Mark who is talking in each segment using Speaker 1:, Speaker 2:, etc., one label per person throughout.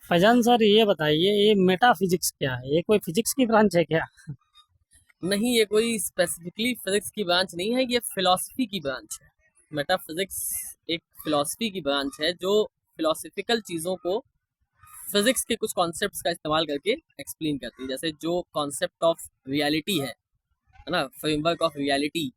Speaker 1: Faizan sir, ये बताइए, ये मेटाफिजिक्स क्या है? ये कोई फिजिक्स की ब्रांच है क्या?
Speaker 2: नहीं, ये कोई स्पेसिफिकली फिजिक्स की ब्रांच नहीं है, ये फिलॉसफी की ब्रांच है। मेटाफिजिक्स एक फिलॉसफी की ब्रांच है जो फिलोसफिकल चीज़ों को फिजिक्स के कुछ कॉन्सेप्ट्स का इस्तेमाल करके एक्सप्लेन करती है। जैसे जो कॉन्सेप्ट ऑफ रियलिटी है ना, फ्रेमवर्क ऑफ रियलिटी,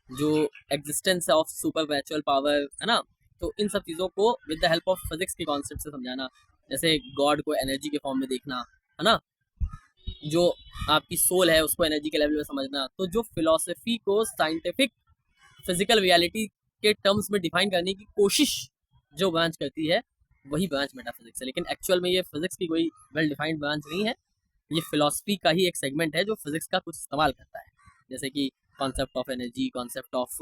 Speaker 2: जो existence of super natural power है ना, तो इन सब चीज़ों को with the help of physics के कॉन्सेप्ट से समझाना। जैसे गॉड को एनर्जी के फॉर्म में देखना, है ना, जो आपकी सोल है उसको एनर्जी के लेवल में समझना। तो जो फिलोसफी को साइंटिफिक फिजिकल रियलिटी के टर्म्स में डिफाइन करने की कोशिश जो ब्रांच करती है, वही ब्रांच मेटाफिजिक्स है। लेकिन एक्चुअल में ये फिजिक्स की कोई वेल डिफाइंड ब्रांच नहीं है, ये फिलोसफी का ही एक सेगमेंट है जो फिजिक्स का कुछ इस्तेमाल करता है। जैसे कि concept of energy, concept of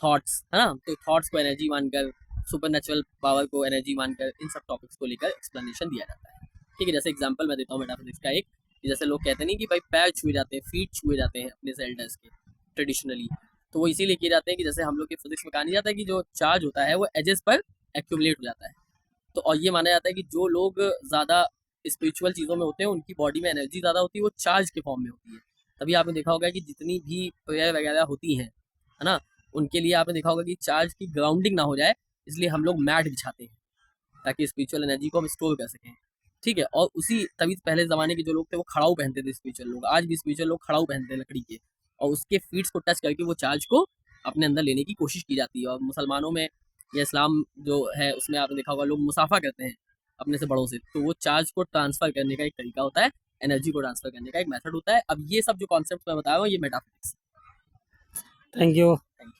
Speaker 2: thoughts, है ना, तो थॉट्स को एनर्जी मानकर, सुपर नेचुरल पावर को एनर्जी मानकर, इन सब टॉपिक्स को लेकर एक्सप्लेनेशन दिया जाता है। ठीक है, जैसे एग्जांपल मैं देता हूँ मेटाफिजिक्स का एक, जैसे लोग कहते नहीं कि भाई पैर छुए जाते हैं, फीट छुए जाते हैं अपने से एल्डर्स के ट्रेडिशनली। तो वो इसीलिए किए जाते हैं कि जैसे हम लोग के फिजिक्स में कहा नहीं जाता है कि जो चार्ज होता है वो एजेस पर एक्यूमुलेट हो जाता है। तो और ये माना जाता है कि जो लोग ज़्यादा स्पिरिचुअल चीज़ों में होते हैं उनकी बॉडी में एनर्जी ज़्यादा होती है, वो चार्ज के फॉर्म में होती है। तभी आपने देखा होगा कि जितनी भी प्रेयर वगैरह होती हैं, है ना, उनके लिए आपने देखा होगा कि चार्ज की ग्राउंडिंग ना हो जाए, इसलिए हम लोग मैट बिछाते हैं ताकि स्पिरिचुअल एनर्जी को हम स्टोर कर सकें। ठीक है, और उसी तभी पहले ज़माने के जो लोग थे वो खड़ाऊ पहनते थे, स्पिरिचुअल लोग आज भी स्पिरिचुअल लोग खड़ाऊ पहनते हैं लकड़ी के, और उसके फीट्स को टच करके वो चार्ज को अपने अंदर लेने की कोशिश की जाती है। और मुसलमानों में या इस्लाम जो है उसमें आपने देखा होगा लोग मुसाफा करते हैं अपने से बड़ों से, तो वो चार्ज को ट्रांसफर करने का एक तरीका होता है, एनर्जी को ट्रांसफर करने का एक मेथड होता है। अब ये सब जो कॉन्सेप्ट मैं बता रहा हूँ ये मेटाफिजिक्स।
Speaker 1: Thank you.
Speaker 2: थैंक